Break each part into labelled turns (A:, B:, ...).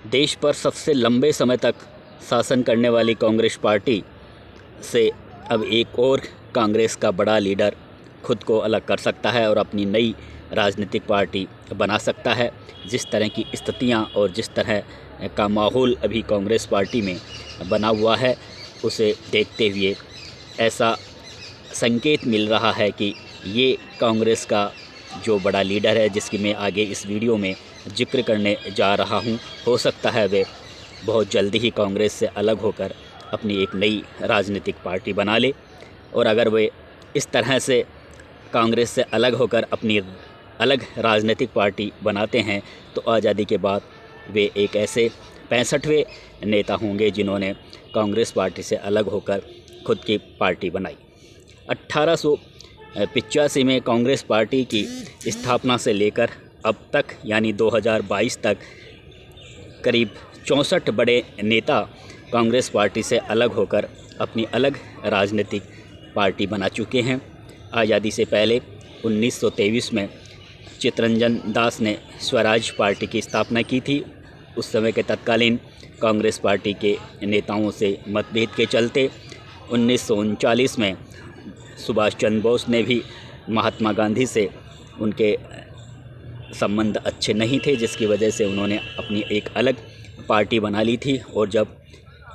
A: देश पर सबसे लंबे समय तक शासन करने वाली कांग्रेस पार्टी से अब एक और कांग्रेस का बड़ा लीडर खुद को अलग कर सकता है और अपनी नई राजनीतिक पार्टी बना सकता है। जिस तरह की स्थितियां और जिस तरह का माहौल अभी कांग्रेस पार्टी में बना हुआ है, उसे देखते हुए ऐसा संकेत मिल रहा है कि ये कांग्रेस का जो बड़ा लीडर है, जिसकी मैं आगे इस वीडियो में जिक्र करने जा रहा हूँ, हो सकता है वे बहुत जल्दी ही कांग्रेस से अलग होकर अपनी एक नई राजनीतिक पार्टी बना ले। और अगर वे इस तरह से कांग्रेस से अलग होकर अपनी अलग राजनीतिक पार्टी बनाते हैं तो आज़ादी के बाद वे एक ऐसे 65वें नेता होंगे जिन्होंने कांग्रेस पार्टी से अलग होकर खुद की पार्टी बनाई। 1885 में कांग्रेस पार्टी की स्थापना से लेकर अब तक यानी 2022 तक करीब 64 बड़े नेता कांग्रेस पार्टी से अलग होकर अपनी अलग राजनीतिक पार्टी बना चुके हैं। आज़ादी से पहले 1923 में चित्तरंजन दास ने स्वराज पार्टी की स्थापना की थी। उस समय के तत्कालीन कांग्रेस पार्टी के नेताओं से मतभेद के चलते 1939 में सुभाष चंद्र बोस ने भी महात्मा गांधी से उनके संबंध अच्छे नहीं थे, जिसकी वजह से उन्होंने अपनी एक अलग पार्टी बना ली थी। और जब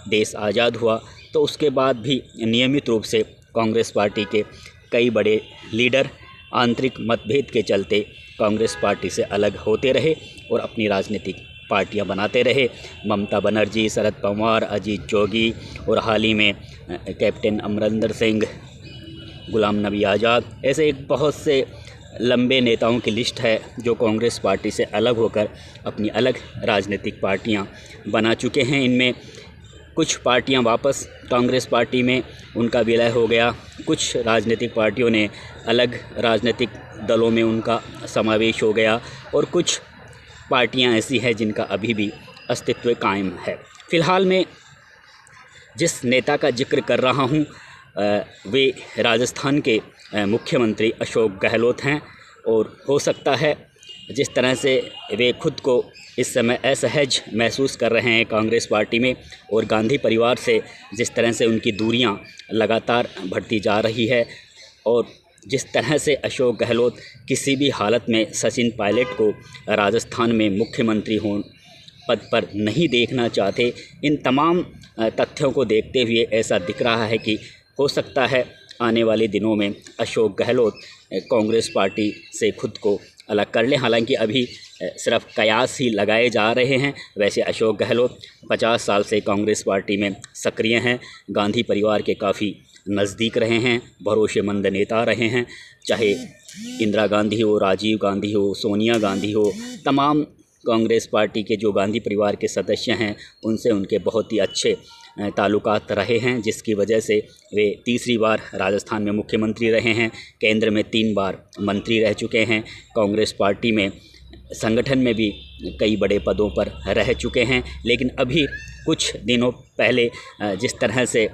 A: देश आज़ाद हुआ तो उसके बाद भी नियमित रूप से कांग्रेस पार्टी के कई बड़े लीडर आंतरिक मतभेद के चलते कांग्रेस पार्टी से अलग होते रहे और अपनी राजनीतिक पार्टियां बनाते रहे। ममता बनर्जी, शरद पवार, अजीत जोगी और हाल ही में कैप्टन अमरिंदर सिंह, गुलाम नबी आज़ाद, ऐसे एक बहुत से लंबे नेताओं की लिस्ट है जो कांग्रेस पार्टी से अलग होकर अपनी अलग राजनीतिक पार्टियां बना चुके हैं। इनमें कुछ पार्टियां वापस कांग्रेस पार्टी में उनका विलय हो गया, कुछ राजनीतिक पार्टियों ने अलग राजनीतिक दलों में उनका समावेश हो गया और कुछ पार्टियां ऐसी हैं जिनका अभी भी अस्तित्व कायम है। फ़िलहाल मैं जिस नेता का जिक्र कर रहा हूं वे राजस्थान के मुख्यमंत्री अशोक गहलोत हैं। और हो सकता है जिस तरह से वे खुद को इस समय असहज महसूस कर रहे हैं कांग्रेस पार्टी में और गांधी परिवार से जिस तरह से उनकी दूरियां लगातार बढ़ती जा रही है और जिस तरह से अशोक गहलोत किसी भी हालत में सचिन पायलट को राजस्थान में मुख्यमंत्री पद पर नहीं देखना चाहते, इन तमाम तथ्यों को देखते हुए ऐसा दिख रहा है कि हो सकता है आने वाले दिनों में अशोक गहलोत कांग्रेस पार्टी से खुद को अलग कर लें। हालांकि अभी सिर्फ कयास ही लगाए जा रहे हैं। वैसे अशोक गहलोत 50 साल से कांग्रेस पार्टी में सक्रिय हैं, गांधी परिवार के काफ़ी नज़दीक रहे हैं, भरोसेमंद नेता रहे हैं। चाहे इंदिरा गांधी हो, राजीव गांधी हो, सोनिया गांधी हो, तमाम कांग्रेस पार्टी के जो गांधी परिवार के सदस्य हैं उनसे उनके बहुत ही अच्छे ताल्लुकात रहे हैं, जिसकी वजह से वे तीसरी बार राजस्थान में मुख्यमंत्री रहे हैं। केंद्र में 3 बार मंत्री रह चुके हैं। कांग्रेस पार्टी में संगठन में भी कई बड़े पदों पर रह चुके हैं। लेकिन अभी कुछ दिनों पहले जिस तरह से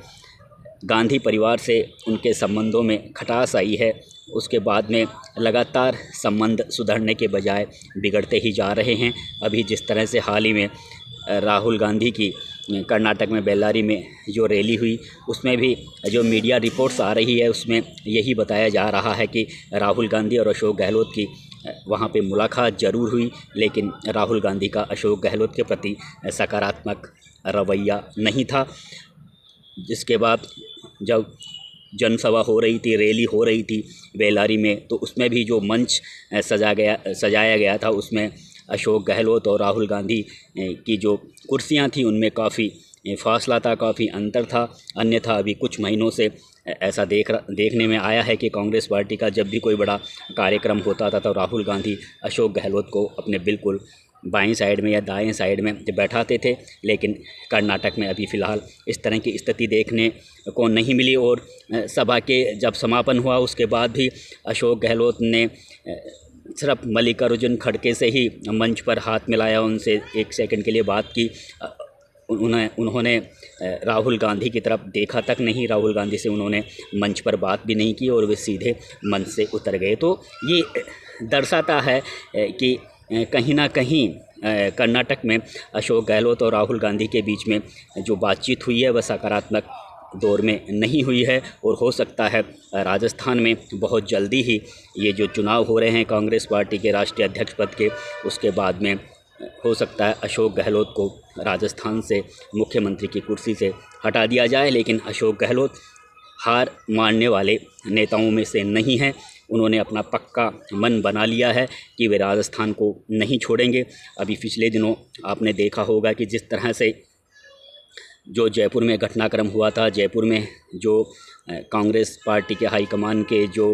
A: गांधी परिवार से उनके संबंधों में खटास आई है, उसके बाद में लगातार संबंध सुधरने के बजाय बिगड़ते ही जा रहे हैं। अभी जिस तरह से हाल ही में राहुल गांधी की कर्नाटक में बेल्लारी में जो रैली हुई, उसमें भी जो मीडिया रिपोर्ट्स आ रही है उसमें यही बताया जा रहा है कि राहुल गांधी और अशोक गहलोत की वहाँ पे मुलाकात ज़रूर हुई, लेकिन राहुल गांधी का अशोक गहलोत के प्रति सकारात्मक रवैया नहीं था। जिसके बाद जब जनसभा हो रही थी, रैली हो रही थी बेल्लारी में, तो उसमें भी जो मंच सजाया गया था उसमें अशोक गहलोत और राहुल गांधी की जो कुर्सियां थी उनमें काफ़ी फासला था, काफ़ी अंतर था। अन्यथा अभी कुछ महीनों से ऐसा देखने में आया है कि कांग्रेस पार्टी का जब भी कोई बड़ा कार्यक्रम होता था तो राहुल गांधी अशोक गहलोत को अपने बिल्कुल बाईं साइड में या दाएं साइड में बैठाते थे। लेकिन कर्नाटक में अभी फ़िलहाल इस तरह की स्थिति देखने को नहीं मिली। और सभा के जब समापन हुआ उसके बाद भी अशोक गहलोत ने सिर्फ मल्लिकार्जुन खड़गे से ही मंच पर हाथ मिलाया, उनसे 1 सेकंड के लिए बात की। उन्होंने राहुल गांधी की तरफ देखा तक नहीं, राहुल गांधी से उन्होंने मंच पर बात भी नहीं की और वे सीधे मंच से उतर गए। तो ये दर्शाता है कि कहीं ना कहीं कर्नाटक में अशोक गहलोत और राहुल गांधी के बीच में जो बातचीत हुई है वह सकारात्मक दौर में नहीं हुई है, और हो सकता है राजस्थान में बहुत जल्दी ही ये जो चुनाव हो रहे हैं कांग्रेस पार्टी के राष्ट्रीय अध्यक्ष पद के, उसके बाद में हो सकता है अशोक गहलोत को राजस्थान से मुख्यमंत्री की कुर्सी से हटा दिया जाए। लेकिन अशोक गहलोत हार मानने वाले नेताओं में से नहीं हैं। उन्होंने अपना पक्का मन बना लिया है कि वे राजस्थान को नहीं छोड़ेंगे। अभी पिछले दिनों आपने देखा होगा कि जिस तरह से जो जयपुर में घटनाक्रम हुआ था, जयपुर में जो कांग्रेस पार्टी के हाईकमान के जो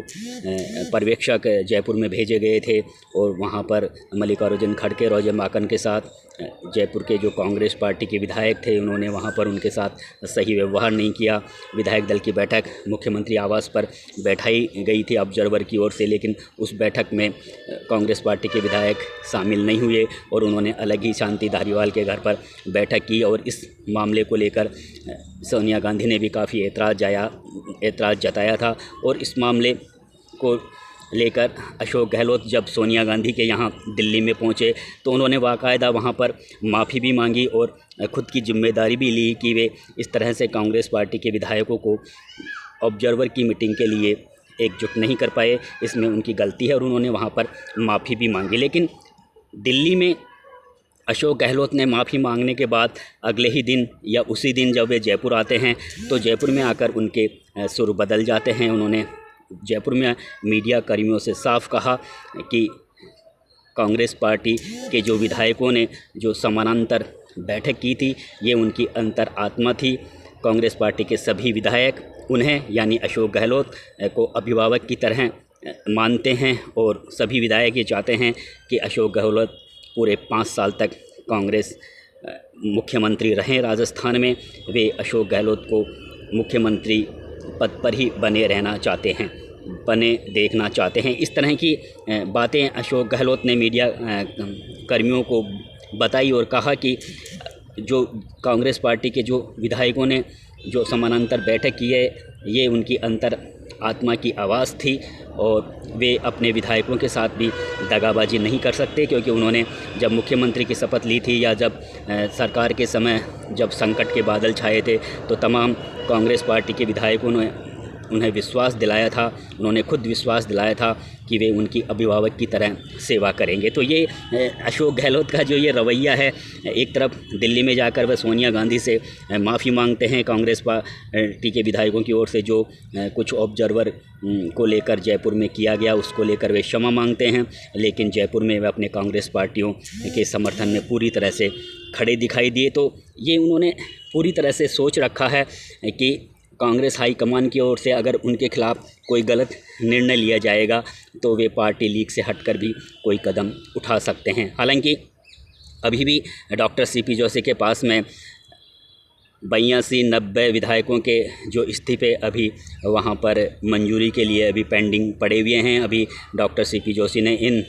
A: पर्यवेक्षक जयपुर में भेजे गए थे, और वहां पर मल्लिकार्जुन खड़गे, रोजर माकन के साथ जयपुर के जो कांग्रेस पार्टी के विधायक थे, उन्होंने वहां पर उनके साथ सही व्यवहार नहीं किया। विधायक दल की बैठक मुख्यमंत्री आवास पर बैठाई गई थी ऑब्जर्वर की ओर से, लेकिन उस बैठक में कांग्रेस पार्टी के विधायक शामिल नहीं हुए और उन्होंने अलग ही शांति धारीवाल के घर पर बैठक की। और इस मामले को लेकर सोनिया गांधी ने भी काफ़ी एतराज़ जताया था। और इस मामले को लेकर अशोक गहलोत जब सोनिया गांधी के यहाँ दिल्ली में पहुँचे तो उन्होंने बाकायदा वहाँ पर माफ़ी भी मांगी और ख़ुद की जिम्मेदारी भी ली कि वे इस तरह से कांग्रेस पार्टी के विधायकों को ऑब्जर्वर की मीटिंग के लिए एकजुट नहीं कर पाए, इसमें उनकी गलती है, और उन्होंने वहाँ पर माफ़ी भी मांगी। लेकिन दिल्ली में अशोक गहलोत ने माफ़ी मांगने के बाद अगले ही दिन या उसी दिन जब वे जयपुर आते हैं तो जयपुर में आकर उनके सुर बदल जाते हैं। उन्होंने जयपुर में मीडिया कर्मियों से साफ कहा कि कांग्रेस पार्टी के जो विधायकों ने जो समानांतर बैठक की थी ये उनकी अंतर आत्मा थी। कांग्रेस पार्टी के सभी विधायक उन्हें यानी अशोक गहलोत को अभिभावक की तरह मानते हैं और सभी विधायक ये चाहते हैं कि अशोक गहलोत पूरे 5 साल तक कांग्रेस मुख्यमंत्री रहें राजस्थान में। वे अशोक गहलोत को मुख्यमंत्री पद पर ही बने रहना चाहते हैं, बने देखना चाहते हैं। इस तरह की बातें अशोक गहलोत ने मीडिया कर्मियों को बताई और कहा कि जो कांग्रेस पार्टी के जो विधायकों ने जो समानांतर बैठक की है ये उनकी अंतर आत्मा की आवाज़ थी और वे अपने विधायकों के साथ भी दगाबाजी नहीं कर सकते, क्योंकि उन्होंने जब मुख्यमंत्री की शपथ ली थी या जब सरकार के समय जब संकट के बादल छाए थे तो तमाम कांग्रेस पार्टी के विधायकों ने उन्हें विश्वास दिलाया था, उन्होंने खुद विश्वास दिलाया था कि वे उनकी अभिभावक की तरह सेवा करेंगे। तो ये अशोक गहलोत का जो ये रवैया है, एक तरफ दिल्ली में जाकर वह सोनिया गांधी से माफ़ी मांगते हैं कांग्रेस पार्टी के विधायकों की ओर से जो कुछ ऑब्जर्वर को लेकर जयपुर में किया गया उसको लेकर वे क्षमा मांगते हैं, लेकिन जयपुर में वे अपने कांग्रेस पार्टियों के समर्थन में पूरी तरह से खड़े दिखाई दिए। तो ये उन्होंने पूरी तरह से सोच रखा है कि कांग्रेस हाईकमान की ओर से अगर उनके खिलाफ़ कोई गलत निर्णय लिया जाएगा तो वे पार्टी लीग से हटकर भी कोई कदम उठा सकते हैं। हालांकि अभी भी डॉक्टर सीपी जोशी के पास में 82-90 विधायकों के जो इस्तीफे अभी वहां पर मंजूरी के लिए अभी पेंडिंग पड़े हुए हैं। अभी डॉक्टर सीपी जोशी ने इन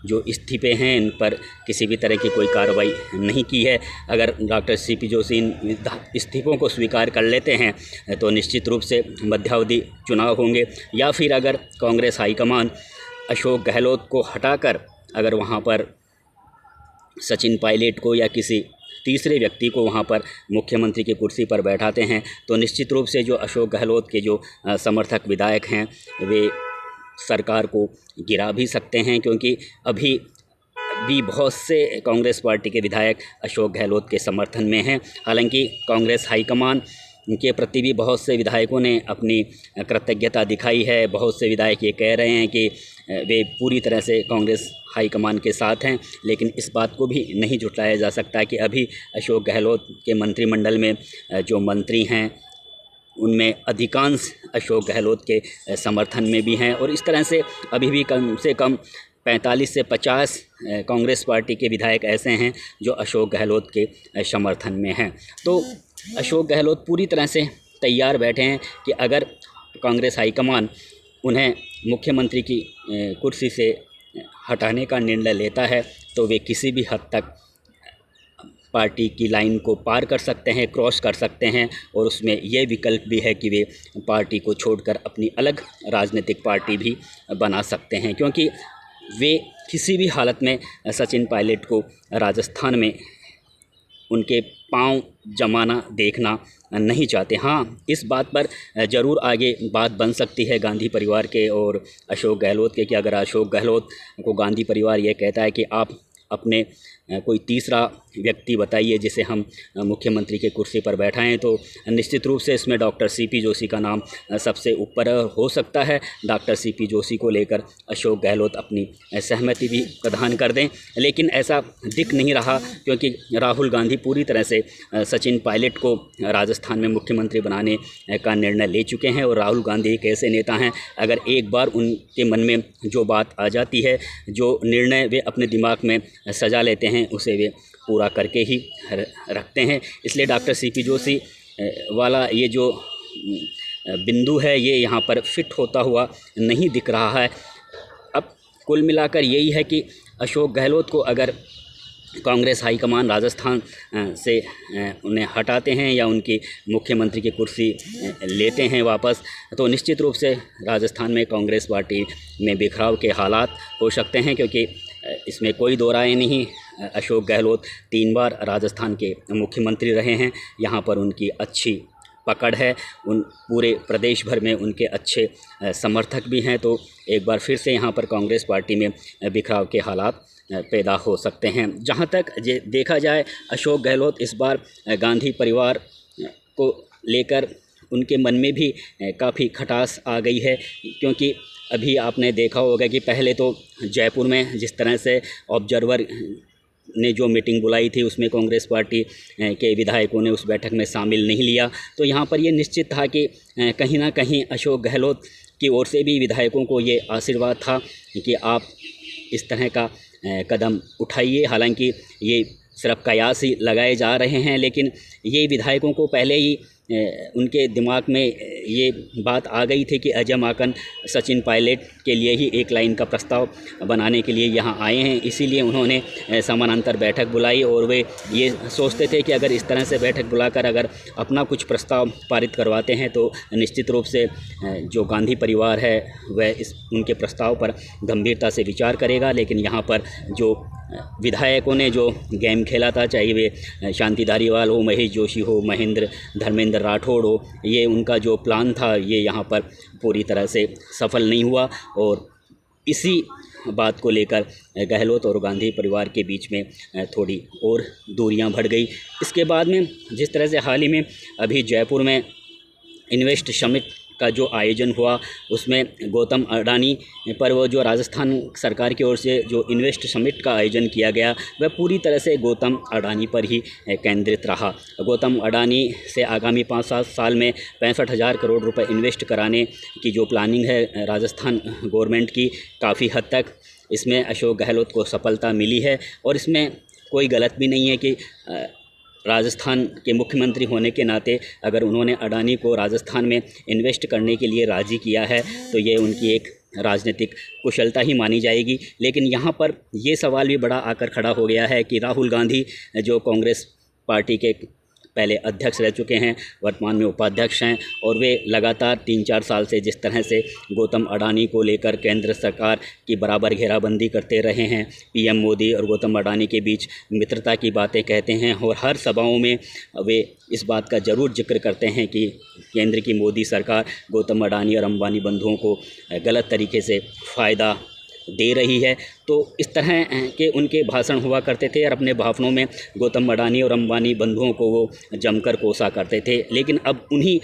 A: जो इस्तीफे हैं इन पर किसी भी तरह की कोई कार्रवाई नहीं की है। अगर डॉक्टर सीपी जोशी इन इस्तीफों को स्वीकार कर लेते हैं तो निश्चित रूप से मध्यावधि चुनाव होंगे, या फिर अगर कांग्रेस हाईकमान अशोक गहलोत को हटाकर अगर वहां पर सचिन पायलट को या किसी तीसरे व्यक्ति को वहां पर मुख्यमंत्री की कुर्सी पर बैठाते हैं तो निश्चित रूप से जो अशोक गहलोत के जो समर्थक विधायक हैं वे सरकार को गिरा भी सकते हैं, क्योंकि अभी भी बहुत से कांग्रेस पार्टी के विधायक अशोक गहलोत के समर्थन में हैं। हालांकि कांग्रेस हाईकमान के प्रति भी बहुत से विधायकों ने अपनी कृतज्ञता दिखाई है। बहुत से विधायक ये कह रहे हैं कि वे पूरी तरह से कांग्रेस हाईकमान के साथ हैं, लेकिन इस बात को भी नहीं झुटलाया जा सकता कि अभी अशोक गहलोत के मंत्रिमंडल में जो मंत्री हैं उनमें अधिकांश अशोक गहलोत के समर्थन में भी हैं, और इस तरह से अभी भी कम से कम 45 से 50 कांग्रेस पार्टी के विधायक ऐसे हैं जो अशोक गहलोत के समर्थन में हैं। तो अशोक गहलोत पूरी तरह से तैयार बैठे हैं कि अगर कांग्रेस हाईकमान उन्हें मुख्यमंत्री की कुर्सी से हटाने का निर्णय लेता है तो वे किसी भी हद तक पार्टी की लाइन को पार कर सकते हैं, क्रॉस कर सकते हैं, और उसमें यह विकल्प भी है कि वे पार्टी को छोड़कर अपनी अलग राजनीतिक पार्टी भी बना सकते हैं। क्योंकि वे किसी भी हालत में सचिन पायलट को राजस्थान में उनके पांव जमाना देखना नहीं चाहते। हाँ, इस बात पर ज़रूर आगे बात बन सकती है गांधी परिवार के और अशोक गहलोत के, कि अगर अशोक गहलोत को गांधी परिवार ये कहता है कि आप अपने कोई तीसरा व्यक्ति बताइए जिसे हम मुख्यमंत्री के कुर्सी पर बैठाएं, तो निश्चित रूप से इसमें डॉक्टर सीपी जोशी का नाम सबसे ऊपर हो सकता है। डॉक्टर सीपी जोशी को लेकर अशोक गहलोत अपनी सहमति भी प्रदान कर दें, लेकिन ऐसा दिख नहीं रहा, क्योंकि राहुल गांधी पूरी तरह से सचिन पायलट को राजस्थान में मुख्यमंत्री बनाने का निर्णय ले चुके हैं। और राहुल गांधी एक ऐसे नेता हैं, अगर एक बार उनके मन में जो बात आ जाती है, जो निर्णय वे अपने दिमाग में सजा लेते हैं, उसे वे पूरा करके ही रखते हैं। इसलिए डॉक्टर सीपी जोशी वाला ये जो बिंदु है, ये यहाँ पर फिट होता हुआ नहीं दिख रहा है। अब कुल मिलाकर यही है कि अशोक गहलोत को अगर कांग्रेस हाईकमान राजस्थान से उन्हें हटाते हैं या उनकी मुख्यमंत्री की कुर्सी लेते हैं वापस, तो निश्चित रूप से राजस्थान में कांग्रेस पार्टी में बिखराव के हालात हो सकते हैं, क्योंकि इसमें कोई दो राय नहीं। अशोक गहलोत 3 बार राजस्थान के मुख्यमंत्री रहे हैं, यहाँ पर उनकी अच्छी पकड़ है, उन पूरे प्रदेश भर में उनके अच्छे समर्थक भी हैं। तो एक बार फिर से यहाँ पर कांग्रेस पार्टी में बिखराव के हालात पैदा हो सकते हैं। जहाँ तक देखा जाए, अशोक गहलोत इस बार गांधी परिवार को लेकर उनके मन में भी काफ़ी खटास आ गई है, क्योंकि अभी आपने देखा होगा कि पहले तो जयपुर में जिस तरह से ऑब्जर्वर ने जो मीटिंग बुलाई थी, उसमें कांग्रेस पार्टी के विधायकों ने उस बैठक में शामिल नहीं लिया। तो यहाँ पर ये निश्चित था कि कहीं ना कहीं अशोक गहलोत की ओर से भी विधायकों को ये आशीर्वाद था कि आप इस तरह का कदम उठाइए। हालांकि ये सिर्फ कयास ही लगाए जा रहे हैं, लेकिन ये विधायकों को पहले ही उनके दिमाग में ये बात आ गई थी कि अजय माकन सचिन पायलट के लिए ही एक लाइन का प्रस्ताव बनाने के लिए यहाँ आए हैं। इसीलिए उन्होंने समानांतर बैठक बुलाई और वे ये सोचते थे कि अगर इस तरह से बैठक बुलाकर अगर अपना कुछ प्रस्ताव पारित करवाते हैं तो निश्चित रूप से जो गांधी परिवार है वह उनके प्रस्ताव पर गंभीरता से विचार करेगा। लेकिन यहाँ पर जो विधायकों ने जो गेम खेला था, चाहे वे शांति धारीवाल हो, महेश जोशी हो, महेंद्र धर्मेंद्र राठौड़ हो, ये उनका जो प्लान था ये यहाँ पर पूरी तरह से सफल नहीं हुआ और इसी बात को लेकर गहलोत और गांधी परिवार के बीच में थोड़ी और दूरियां बढ़ गई। इसके बाद में जिस तरह से हाल ही में अभी जयपुर में इन्वेस्ट समिट का जो आयोजन हुआ, उसमें गौतम अडानी पर वो जो राजस्थान सरकार की ओर से जो इन्वेस्ट समिट का आयोजन किया गया वह पूरी तरह से गौतम अडानी पर ही केंद्रित रहा। गौतम अडानी से आगामी 5-7 साल में 65,000 करोड़ रुपए इन्वेस्ट कराने की जो प्लानिंग है राजस्थान गवर्नमेंट की, काफ़ी हद तक इसमें अशोक गहलोत को सफलता मिली है। और इसमें कोई गलत भी नहीं है कि राजस्थान के मुख्यमंत्री होने के नाते अगर उन्होंने अडानी को राजस्थान में इन्वेस्ट करने के लिए राज़ी किया है तो ये उनकी एक राजनीतिक कुशलता ही मानी जाएगी। लेकिन यहाँ पर ये सवाल भी बड़ा आकर खड़ा हो गया है कि राहुल गांधी जो कांग्रेस पार्टी के पहले अध्यक्ष रह चुके हैं, वर्तमान में उपाध्यक्ष हैं, और वे लगातार 3-4 साल से जिस तरह से गौतम अडानी को लेकर केंद्र सरकार की बराबर घेराबंदी करते रहे हैं, पीएम मोदी और गौतम अडानी के बीच मित्रता की बातें कहते हैं और हर सभाओं में वे इस बात का ज़रूर जिक्र करते हैं कि केंद्र की मोदी सरकार गौतम अडानी और अंबानी बंधुओं को गलत तरीके से फ़ायदा दे रही है। तो इस तरह के उनके भाषण हुआ करते थे और अपने भाषणों में गौतम अडानी और अंबानी बंधुओं को वो जमकर कोसा करते थे। लेकिन अब उन्हीं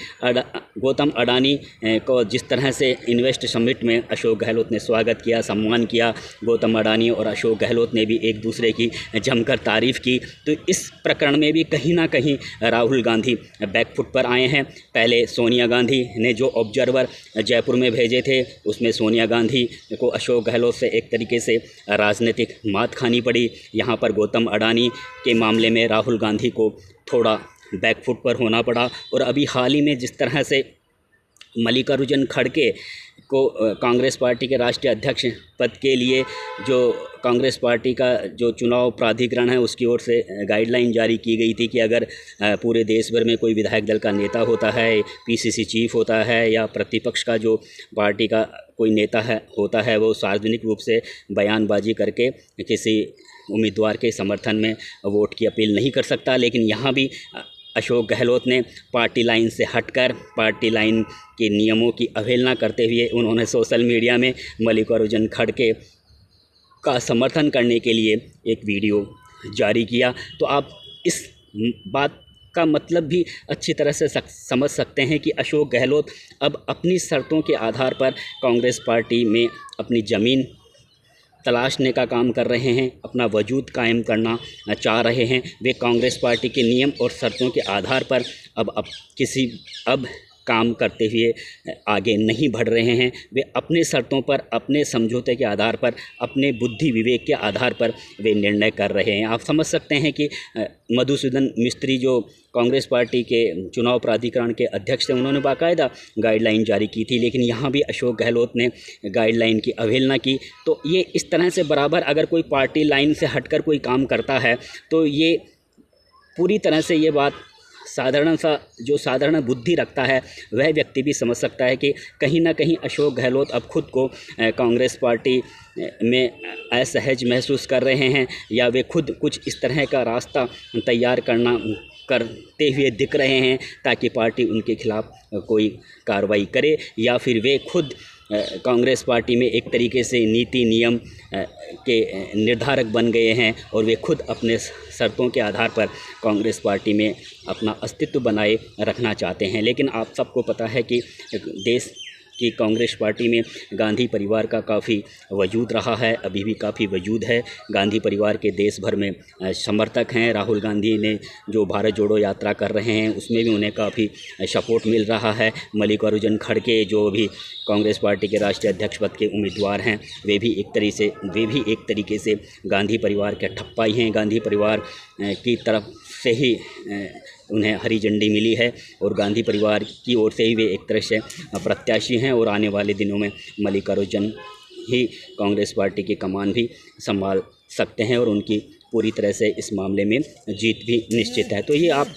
A: गौतम अडानी को जिस तरह से इन्वेस्ट समिट में अशोक गहलोत ने स्वागत किया, सम्मान किया, गौतम अडानी और अशोक गहलोत ने भी एक दूसरे की जमकर तारीफ़ की। तो इस प्रकरण में भी कहीं ना कहीं राहुल गांधी बैकफुट पर आए हैं। पहले सोनिया गांधी ने जो ऑब्जर्वर जयपुर में भेजे थे, उसमें सोनिया गांधी को अशोक गहलोत से एक तरीके से राजनीतिक मात खानी पड़ी। यहाँ पर गौतम अडानी के मामले में राहुल गांधी को थोड़ा बैकफुट पर होना पड़ा। और अभी हाल ही में जिस तरह से मल्लिकार्जुन खड़गे कांग्रेस पार्टी के राष्ट्रीय अध्यक्ष पद के लिए जो कांग्रेस पार्टी का जो चुनाव प्राधिकरण है उसकी ओर से गाइडलाइन जारी की गई थी कि अगर पूरे देश भर में कोई विधायक दल का नेता होता है, पीसीसी चीफ होता है या प्रतिपक्ष का जो पार्टी का कोई नेता है होता है, वो सार्वजनिक रूप से बयानबाजी करके किसी उम्मीदवार के समर्थन में वोट की अपील नहीं कर सकता। लेकिन यहाँ भी अशोक गहलोत ने पार्टी लाइन से हटकर पार्टी लाइन के नियमों की अवहेलना करते हुए उन्होंने सोशल मीडिया में मल्लिकार्जुन खड़गे का समर्थन करने के लिए एक वीडियो जारी किया। तो आप इस बात का मतलब भी अच्छी तरह से समझ सकते हैं कि अशोक गहलोत अब अपनी शर्तों के आधार पर कांग्रेस पार्टी में अपनी ज़मीन तलाशने का काम कर रहे हैं, अपना वजूद कायम करना चाह रहे हैं। वे कांग्रेस पार्टी के नियम और शर्तों के आधार पर अब काम करते हुए आगे नहीं बढ़ रहे हैं। वे अपने शर्तों पर, अपने समझौते के आधार पर, अपने बुद्धि विवेक के आधार पर वे निर्णय कर रहे हैं। आप समझ सकते हैं कि मधुसूदन मिस्त्री जो कांग्रेस पार्टी के चुनाव प्राधिकरण के अध्यक्ष थे, उन्होंने बाकायदा गाइडलाइन जारी की थी, लेकिन यहाँ भी अशोक गहलोत ने गाइडलाइन की अवहेलना की। तो ये इस तरह से बराबर अगर कोई पार्टी लाइन से हटकर कोई काम करता है तो ये पूरी तरह से ये बात साधारण बुद्धि रखता है वह व्यक्ति भी समझ सकता है कि कहीं ना कहीं अशोक गहलोत अब खुद को कांग्रेस पार्टी में असहज महसूस कर रहे हैं, या वे खुद कुछ इस तरह का रास्ता तैयार करते हुए दिख रहे हैं ताकि पार्टी उनके खिलाफ कोई कार्रवाई करे, या फिर वे खुद कांग्रेस पार्टी में एक तरीके से नीति नियम के निर्धारक बन गए हैं और वे खुद अपने शर्तों के आधार पर कांग्रेस पार्टी में अपना अस्तित्व बनाए रखना चाहते हैं। लेकिन आप सबको पता है कि देश की कांग्रेस पार्टी में गांधी परिवार का काफ़ी वजूद रहा है, अभी भी काफ़ी वजूद है। गांधी परिवार के देश भर में समर्थक हैं। राहुल गांधी ने जो भारत जोड़ो यात्रा कर रहे हैं उसमें भी उन्हें काफ़ी सपोर्ट मिल रहा है। मल्लिकार्जुन खड़गे जो भी कांग्रेस पार्टी के राष्ट्रीय अध्यक्ष पद के उम्मीदवार हैं, वे भी एक तरीके से गांधी परिवार के ठप्पाई हैं। गांधी परिवार की तरफ से ही उन्हें हरी झंडी मिली है और गांधी परिवार की ओर से ही वे एक तरह से प्रत्याशी हैं और आने वाले दिनों में मल्लिकार्जुन ही कांग्रेस पार्टी की कमान भी संभाल सकते हैं और उनकी पूरी तरह से इस मामले में जीत भी निश्चित है। तो ये आप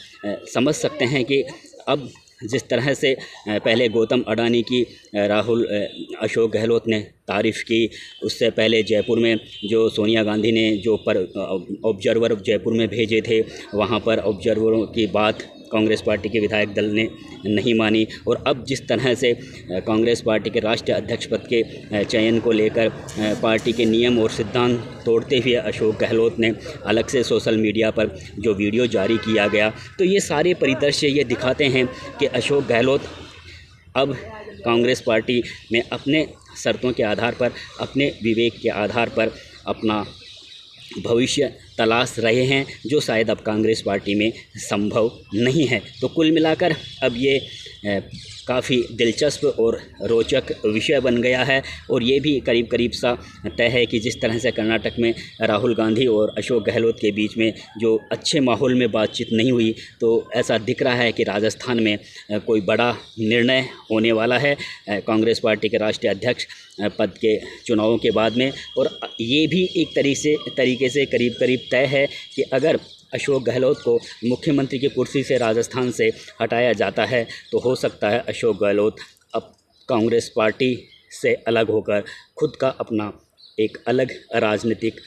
A: समझ सकते हैं कि अब जिस तरह से पहले गौतम अडानी की अशोक गहलोत ने तारीफ़ की, उससे पहले जयपुर में जो सोनिया गांधी ने जो ऑब्जर्वर जयपुर में भेजे थे, वहाँ पर ऑब्जर्वरों की बात कांग्रेस पार्टी के विधायक दल ने नहीं मानी। और अब जिस तरह से कांग्रेस पार्टी के राष्ट्रीय अध्यक्ष पद के चयन को लेकर पार्टी के नियम और सिद्धांत तोड़ते हुए अशोक गहलोत ने अलग से सोशल मीडिया पर जो वीडियो जारी किया गया, तो ये सारे परिदृश्य ये दिखाते हैं कि अशोक गहलोत अब कांग्रेस पार्टी में अपने शर्तों के आधार पर, अपने विवेक के आधार पर अपना भविष्य तलाश रहे हैं, जो शायद अब कांग्रेस पार्टी में संभव नहीं है। तो कुल मिलाकर अब ये काफ़ी दिलचस्प और रोचक विषय बन गया है और ये भी करीब करीब सा तय है कि जिस तरह से कर्नाटक में राहुल गांधी और अशोक गहलोत के बीच में जो अच्छे माहौल में बातचीत नहीं हुई, तो ऐसा दिख रहा है कि राजस्थान में कोई बड़ा निर्णय होने वाला है कांग्रेस पार्टी के राष्ट्रीय अध्यक्ष पद के चुनावों के बाद में। और ये भी एक तरीके से करीब करीब तय है कि अगर अशोक गहलोत को मुख्यमंत्री की कुर्सी से राजस्थान से हटाया जाता है तो हो सकता है अशोक गहलोत अब कांग्रेस पार्टी से अलग होकर खुद का अपना एक अलग राजनीतिक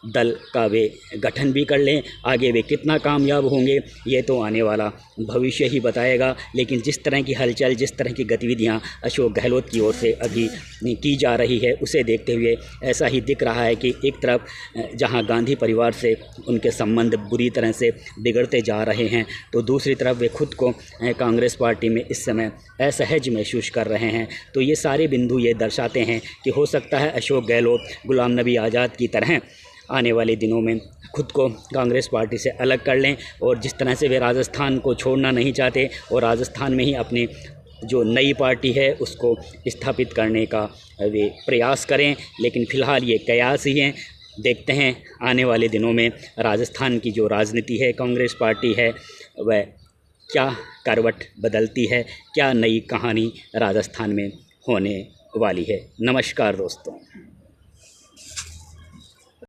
A: दल का वे गठन भी कर लें। आगे वे कितना कामयाब होंगे ये तो आने वाला भविष्य ही बताएगा, लेकिन जिस तरह की हलचल, जिस तरह की गतिविधियां अशोक गहलोत की ओर से अभी की जा रही है, उसे देखते हुए ऐसा ही दिख रहा है कि एक तरफ जहां गांधी परिवार से उनके संबंध बुरी तरह से बिगड़ते जा रहे हैं, तो दूसरी तरफ वे खुद को कांग्रेस पार्टी में इस समय असहज महसूस कर रहे हैं। तो ये सारे बिंदु ये दर्शाते हैं कि हो सकता है अशोक गहलोत गुलाम नबी आज़ाद की तरह आने वाले दिनों में खुद को कांग्रेस पार्टी से अलग कर लें, और जिस तरह से वे राजस्थान को छोड़ना नहीं चाहते और राजस्थान में ही अपनी जो नई पार्टी है उसको स्थापित करने का वे प्रयास करें। लेकिन फ़िलहाल ये कयास ही हैं। देखते हैं आने वाले दिनों में राजस्थान की जो राजनीति है, कांग्रेस पार्टी है, वह क्या करवट बदलती है, क्या नई कहानी राजस्थान में होने वाली है। नमस्कार दोस्तों।